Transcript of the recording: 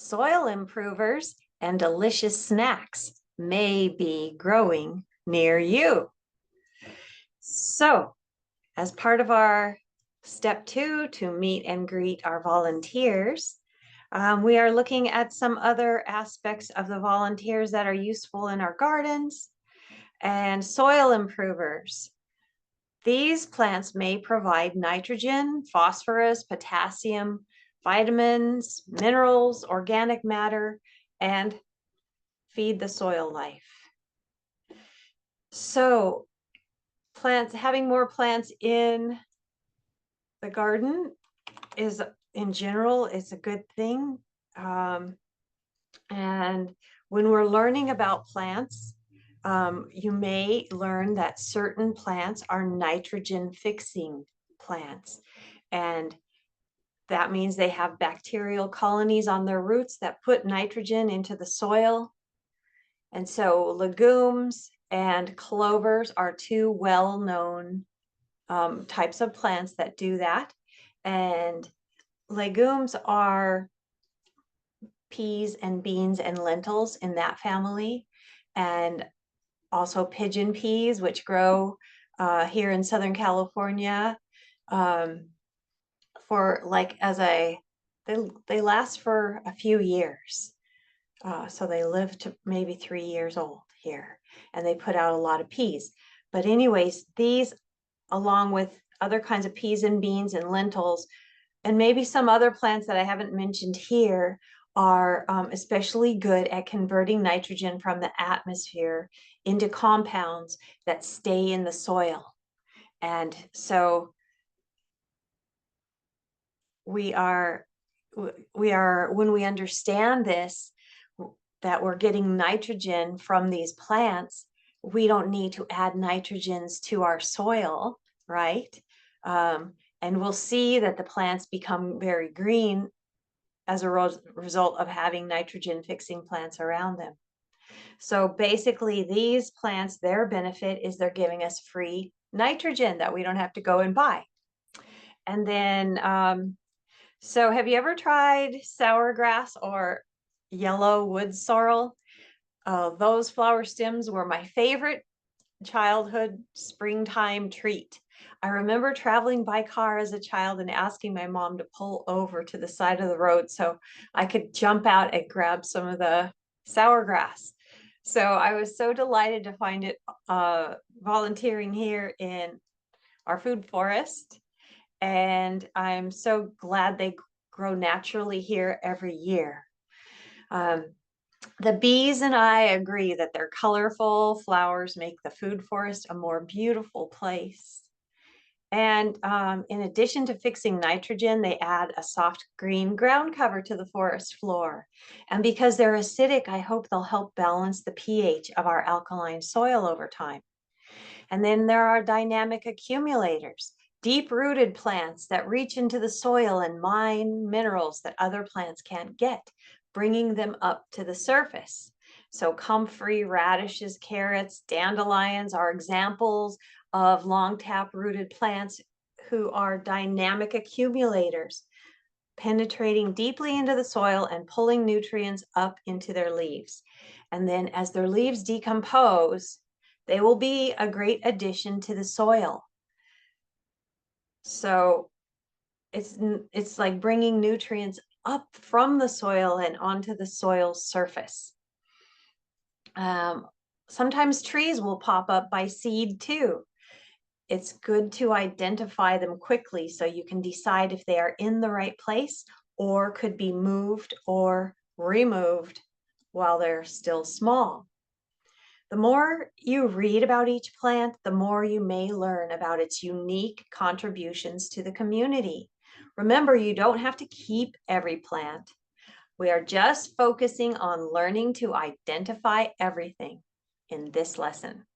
soil improvers, and delicious snacks may be growing near you. So, as part of our step 2 to meet and greet our volunteers, we are looking at some other aspects of the volunteers that are useful in our gardens and soil improvers. These plants may provide nitrogen, phosphorus, potassium, vitamins, minerals, organic matter, and feed the soil life. So having more plants in the garden is, in general, is a good thing. And when we're learning about plants, you may learn that certain plants are nitrogen fixing plants. And that means they have bacterial colonies on their roots that put nitrogen into the soil. And so legumes and clovers are two well-known types of plants that do that. And legumes are peas and beans and lentils in that family, and also pigeon peas, which grow here in Southern California for they last for a few years. So they live to maybe 3 years old here, and they put out a lot of peas. But anyways, these, along with other kinds of peas and beans and lentils, and maybe some other plants that I haven't mentioned here, are especially good at converting nitrogen from the atmosphere into compounds that stay in the soil. And so when we understand this, that we're getting nitrogen from these plants, we don't need to add nitrogens to our soil, right? And we'll see that the plants become very green as a result of having nitrogen fixing plants around them. So basically, these plants, their benefit is they're giving us free nitrogen that we don't have to go and buy. And then, so have you ever tried sour grass or yellow woodsorrel? Those flower stems were my favorite childhood springtime treat. I remember traveling by car as a child and asking my mom to pull over to the side of the road so I could jump out and grab some of the sour grass. So I was so delighted to find it volunteering here in our food forest. And I'm so glad they grow naturally here every year. The bees and I agree that their colorful flowers make the food forest a more beautiful place. And in addition to fixing nitrogen, they add a soft green ground cover to the forest floor. And because they're acidic, I hope they'll help balance the pH of our alkaline soil over time. And then there are dynamic accumulators, deep-rooted plants that reach into the soil and mine minerals that other plants can't get, bringing them up to the surface. So comfrey, radishes, carrots, dandelions are examples of long tap-rooted plants who are dynamic accumulators, penetrating deeply into the soil and pulling nutrients up into their leaves. And then as their leaves decompose, they will be a great addition to the soil. So it's like bringing nutrients up from the soil and onto the soil's surface. Sometimes trees will pop up by seed too. It's good to identify them quickly so you can decide if they are in the right place or could be moved or removed while they're still small. The more you read about each plant, the more you may learn about its unique contributions to the community. Remember, you don't have to keep every plant. We are just focusing on learning to identify everything in this lesson.